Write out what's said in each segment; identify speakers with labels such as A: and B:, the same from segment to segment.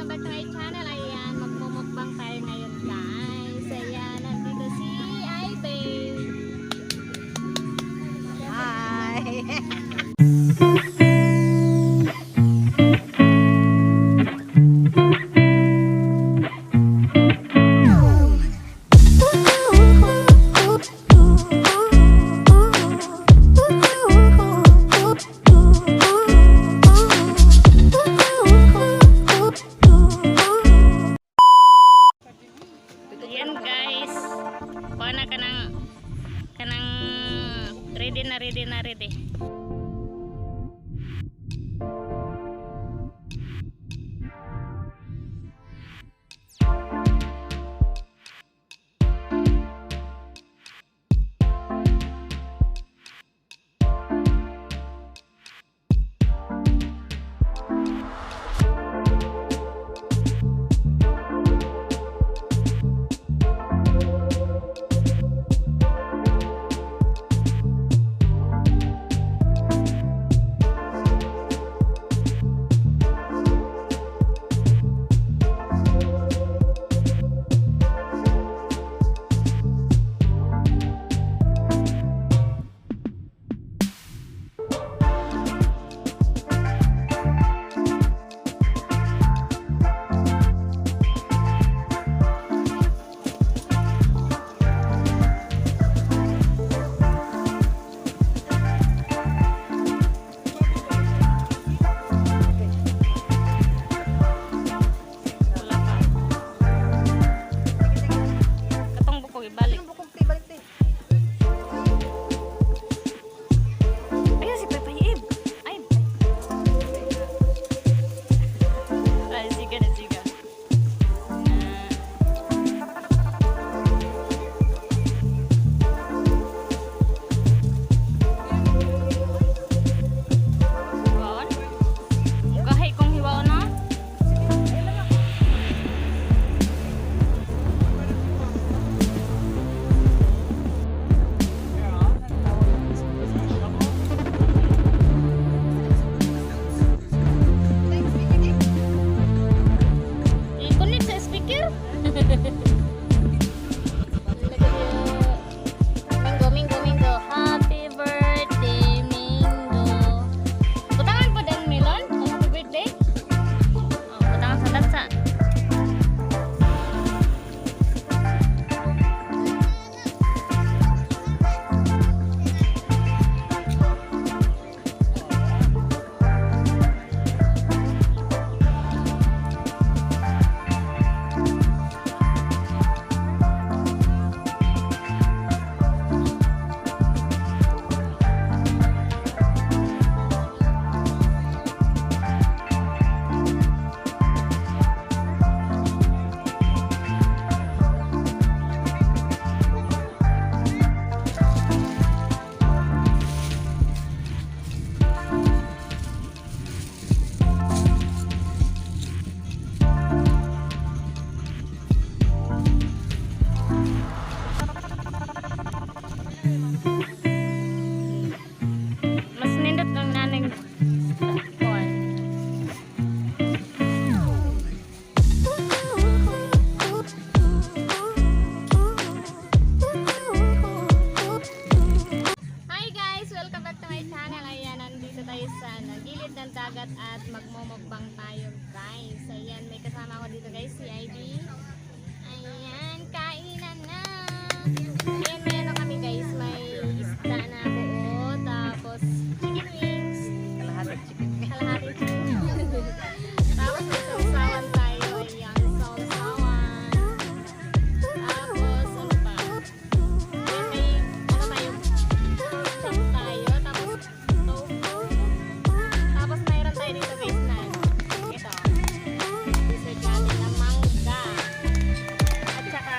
A: welcome back to my channel. Ayan, magmumukbang tayo ngayon guys. Ayan, nandito si Ivy. Hi! Ayan guys, kuha na kanang ready. Mas nindot ng naneng kuwan. Hi guys! Welcome back to my channel. Ayan, nandito tayo sa gilid ng dagat at magmumukbang tayo guys. Ayan, may kasama ko dito guys, si Ivy. Ayan, kainan na! Ayan, may ano kami guys, may isda na buo, tapos chicken wings. Kalahating chicken wings. Tapos may sausawan tayo. Ayan, sausawan. Tapos, ano pa? Ayan, may ano tayo, chop tayo. Tapos, tofu. Tapos, mayroon tayo dito guys na ito. Dessert natin na mangga. At saka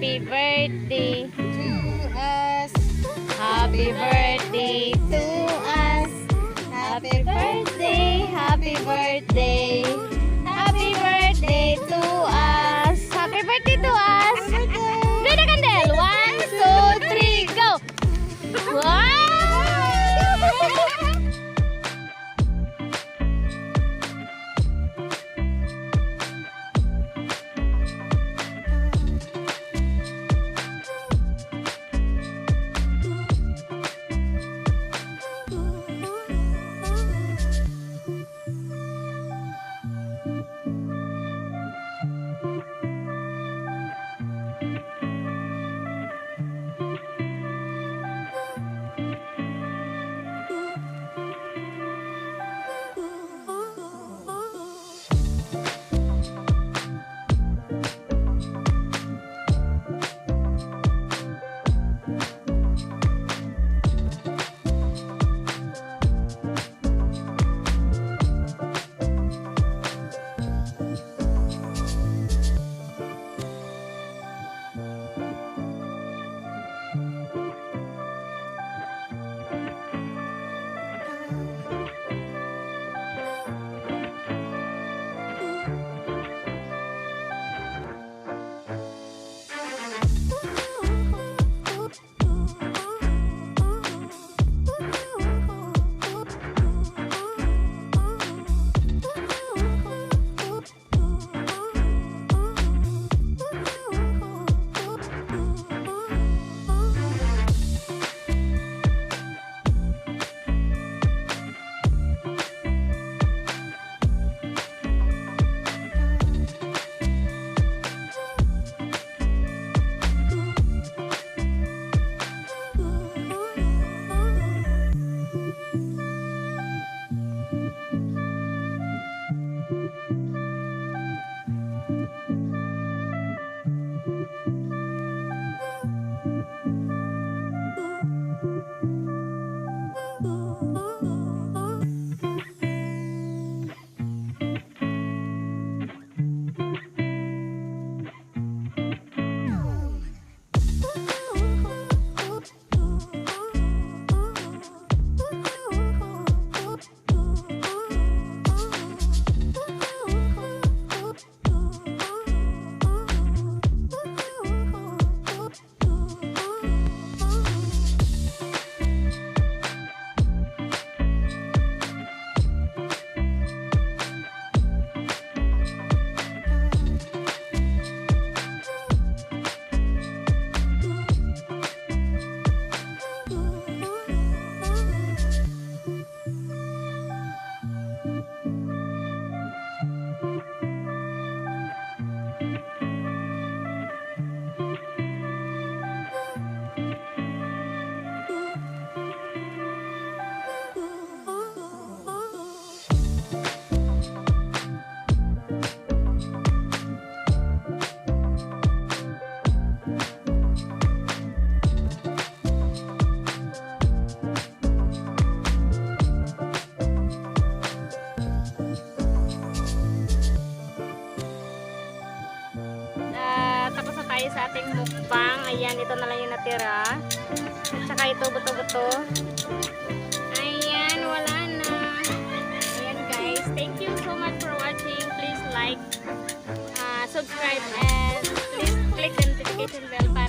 A: Happy birthday
B: to us.
A: Happy birthday to us. Happy birthday, happy birthday. Happy birthday to us. Happy birthday to us. Blow the candle. 1, 2, 3, go. Wow! Tayo sa ating mukbang. Ayan, ito na lang yung natira. At saka ito, buto-buto. Ayan, wala na. Ayan guys, thank you so much for watching. Please like, subscribe, and please click the notification bell para